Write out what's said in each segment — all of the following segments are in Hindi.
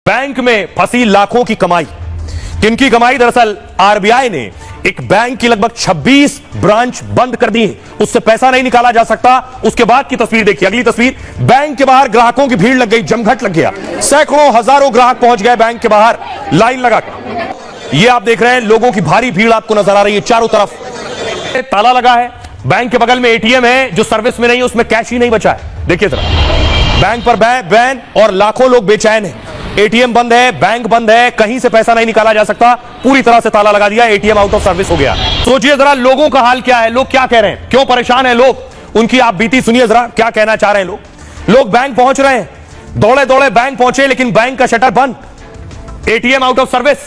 बैंक में फंसी लाखों की कमाई। किनकी कमाई? दरअसल आरबीआई ने एक बैंक की लगभग 26 ब्रांच बंद कर दी है, उससे पैसा नहीं निकाला जा सकता। उसके बाद की तस्वीर देखिए, अगली तस्वीर, बैंक के बाहर ग्राहकों की भीड़ लग गई, जमघट लग गया, सैकड़ों हजारों ग्राहक पहुंच गए बैंक के बाहर लाइन लगाकर। ये आप देख रहे हैं, लोगों की भारी भीड़ आपको नजर आ रही है चारों तरफ। ताला लगा है, बैंक के बगल में एटीएम है जो सर्विस में नहीं है, उसमें कैश ही नहीं बचा है। देखिए जरा, बैंक पर बैन और लाखों लोग बेचैन हैं। एटीएम बंद है, बैंक बंद है, कहीं से पैसा नहीं निकाला जा सकता, पूरी तरह से ताला लगा दिया, एटीएम आउट ऑफ सर्विस हो गया। सोचिए जरा लोगों का हाल क्या है, लोग क्या कह रहे हैं, क्यों परेशान है लोग, उनकी आप बीती सुनिए जरा, क्या कहना चाह रहे हैं लोग। लोग बैंक पहुंच रहे हैं, दौड़े दौड़े बैंक पहुंचे, लेकिन बैंक का शटर बंद, ATM out of service.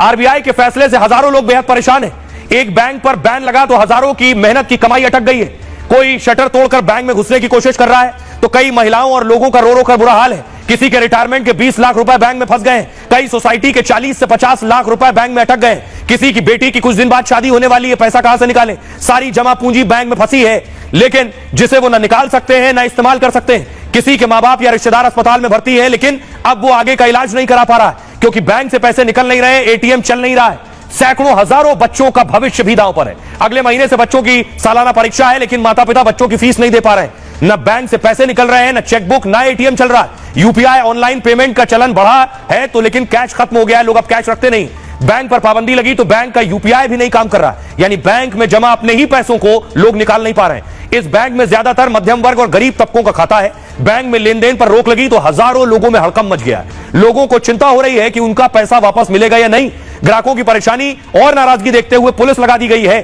RBI के फैसले से हजारों लोग बेहद परेशान है। एक बैंक पर बैन लगा तो हजारों की मेहनत की कमाई अटक गई है। कोई शटर तोड़कर बैंक में घुसने की कोशिश कर रहा है, तो कई महिलाओं और लोगों का रो रो कर बुरा हाल है। किसी के रिटायरमेंट के 20 लाख रुपए बैंक में फंस गए, कई सोसाइटी के 40 से 50 लाख रुपए बैंक में अटक गए। किसी की बेटी की कुछ दिन बाद शादी होने वाली है, पैसा कहां से निकालें, सारी जमा पूंजी बैंक में फंसी है, लेकिन जिसे वो ना निकाल सकते हैं ना इस्तेमाल कर सकते हैं। किसी के मां बाप या रिश्तेदार अस्पताल में भर्ती है, लेकिन अब वो आगे का इलाज नहीं करा पा रहा है क्योंकि बैंक से पैसे निकल नहीं रहे, एटीएम चल नहीं रहा है। सैकड़ों हजारों बच्चों का भविष्य भी दांव पर है। अगले महीने से बच्चों की सालाना परीक्षा है, लेकिन माता पिता बच्चों की फीस नहीं दे पा रहे हैं। न बैंक से पैसे निकल रहे हैं, न चेकबुक, न एटीएम चल रहा है। यूपीआई ऑनलाइन पेमेंट का चलन बढ़ा है तो, लेकिन कैश खत्म हो गया है, लोग अब कैश रखते नहीं। बैंक पर पाबंदी लगी तो बैंक का यूपीआई भी नहीं काम कर रहा, यानी बैंक में जमा अपने ही पैसों को लोग निकाल नहीं पा रहे हैं। इस बैंक में ज्यादातर मध्यम वर्ग और गरीब तबकों का खाता है। बैंक में लेन देन पर रोक लगी तो हजारों लोगों में हड़कंप मच गया है। लोगों को चिंता हो रही है कि उनका पैसा वापस मिलेगा या नहीं। ग्राहकों की परेशानी और नाराजगी देखते हुए पुलिस लगा दी गई है।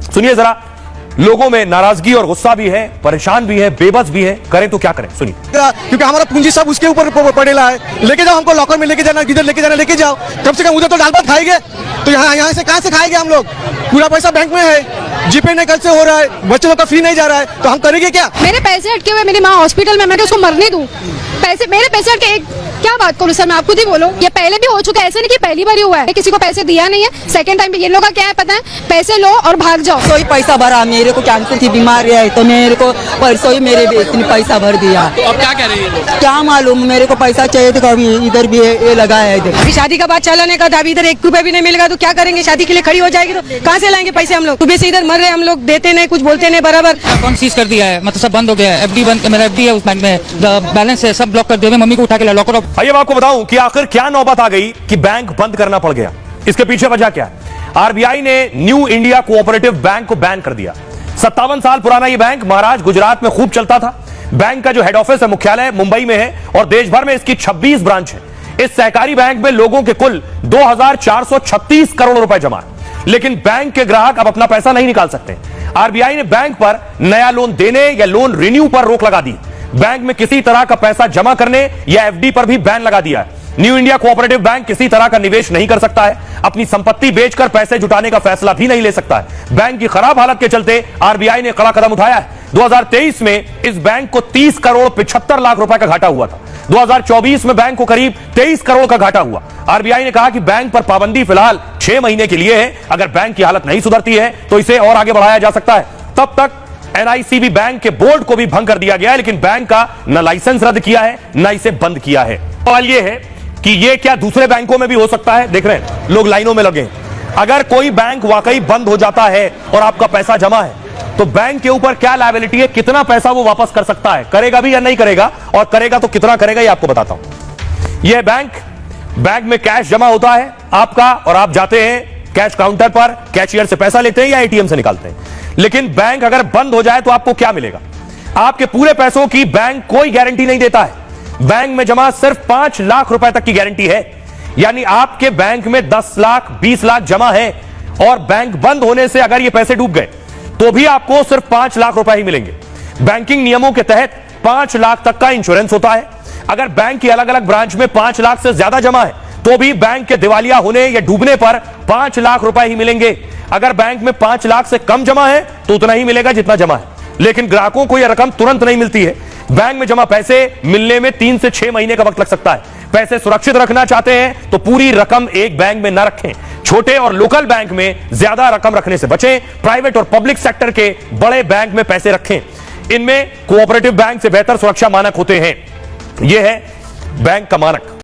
सुनिए जरा, लोगों में नाराजगी और गुस्सा भी है, परेशान भी है, बेबस भी है, करें तो क्या करें, सुनिए। क्योंकि हमारा पूंजी सब उसके ऊपर पड़ेला है। लेके जाओ, हमको लॉकर में लेके जाना, किधर लेके जाना लेके जाओ, कम से कम उधर तो दाल भात खाएंगे, तो यहाँ से कहाँ से खाएंगे हम लोग। पूरा पैसा बैंक में है, जीपे नहीं कल से हो रहा है, बच्चों का फी नहीं जा रहा है, तो हम करेंगे क्या। मेरे पैसे अटके हुए, मेरी माँ हॉस्पिटल में, मैं उसको मरने दूं। पैसे मेरे पैसे अटके, एक क्या बात करूं सर, मैं आपको ही बोलूं, ये पहले भी हो चुका है, ऐसे नहीं कि पहली बार ही हुआ है। किसी को पैसे दिया नहीं है, सेकंड टाइम पे ये लोग का क्या है पता है, पैसे लो और भाग जाओ। परसों ही पैसा भरा, मेरे को कैंसर की बीमारी है तो मेरे को परसों ही मेरे इतनी पैसा भर दिया। तो अब क्या कह रही है? क्या मालूम, मेरे को पैसा चाहिए तो कभी इधर भी ये लगा है इधर। अभी शादी का बात चलाने का, अभी इधर 1 रुपए भी नहीं मिलेगा तो क्या करेंगे, शादी के लिए खड़ी हो जाएगी तो कहाँ से लाएंगे पैसे हम लोग। सुबह से इधर मर रहे हम लोग, देते नहीं, कुछ बोलते नहीं बराबर। अकाउंट सीज कर दिया है, मतलब सब बंद हो गया है। एफडी बंद, मेरा एफडी है उस बैंक में, बैलेंस है सब ब्लॉक कर दिया। मम्मी को उठा के लॉकर ऑफ। आइए मैं आपको बताऊं कि आखिर क्या नौबत आ गई कि बैंक बंद करना पड़ गया। इसके पीछे वजह क्या है? आरबीआई ने न्यू इंडिया कोऑपरेटिव बैंक को बैन कर दिया। 57 साल पुराना ये बैंक महाराज गुजरात में खूब चलता था। बैंक का जो हेड ऑफिस है, मुख्यालय मुंबई में है और देश भर में इसकी 26 ब्रांच है। इस सहकारी बैंक में लोगों के कुल 2436 करोड़ रुपए जमा है, लेकिन बैंक के ग्राहक अब अपना पैसा नहीं निकाल सकते। आरबीआई ने बैंक पर नया लोन देने या लोन रिन्यू पर रोक लगा दी। बैंक में किसी तरह का पैसा जमा करने या एफडी पर भी बैन लगा दिया है। न्यू इंडिया कोऑपरेटिव बैंक किसी तरह का निवेश नहीं कर सकता है, अपनी संपत्ति बेचकर पैसे जुटाने का फैसला भी नहीं ले सकता है। बैंक की खराब हालत के चलते आरबीआई ने कड़ा कदम उठाया है। 2023 में इस बैंक को 30 करोड़ 75 लाख रुपए का घाटा हुआ था। 2024 में बैंक को करीब 23 करोड़ का घाटा हुआ। आरबीआई ने कहा कि बैंक पर पाबंदी फिलहाल 6 महीने के लिए है, अगर बैंक की हालत नहीं सुधरती है तो इसे और आगे बढ़ाया जा सकता है। तब तक एनआईसीबी बैंक के बोर्ड को भी भंग कर दिया गया है, लेकिन बैंक का न लाइसेंस रद्द किया है न इसे बंद किया है। सवाल यह है कि यह क्या दूसरे बैंकों में भी हो सकता है? देख रहे हैं लोग लाइनों में लगे। अगर कोई बैंक वाकई बंद हो जाता है और आपका पैसा जमा है तो बैंक के ऊपर क्या लायबिलिटी है, कितना पैसा वो वापस कर सकता है, करेगा भी या नहीं करेगा, और करेगा तो कितना करेगा, ये आपको बताता हूं। यह बैंक में कैश जमा होता है आपका और आप जाते हैं कैश काउंटर पर, कैशियर से पैसा लेते हैं या एटीएम से निकालते हैं। लेकिन बैंक अगर बंद हो जाए तो आपको क्या मिलेगा? आपके पूरे पैसों की बैंक कोई गारंटी नहीं देता है। बैंक में जमा सिर्फ 5 लाख रुपए तक की गारंटी है, यानी आपके बैंक में 10 लाख 20 लाख जमा है और बैंक बंद होने से अगर ये पैसे डूब गए तो भी आपको सिर्फ 5 लाख रुपए ही मिलेंगे। बैंकिंग नियमों के तहत 5 लाख तक का इंश्योरेंस होता है। अगर बैंक की अलग अलग ब्रांच में 5 लाख से ज्यादा जमा है तो भी बैंक के दिवालिया होने या डूबने पर 5 लाख रुपए ही मिलेंगे। अगर बैंक में 5 लाख से कम जमा है तो उतना ही मिलेगा जितना जमा है, लेकिन ग्राहकों को यह रकम तुरंत नहीं मिलती है। बैंक में जमा पैसे मिलने में 3 से 6 महीने का वक्त लग सकता है। पैसे सुरक्षित रखना चाहते हैं तो पूरी रकम एक बैंक में न रखें। छोटे और लोकल बैंक में ज्यादा रकम रखने से बचें। प्राइवेट और पब्लिक सेक्टर के बड़े बैंक में पैसे रखें। इनमें कोऑपरेटिव बैंक से बेहतर सुरक्षा मानक होते हैं। यह है बैंक का मानक।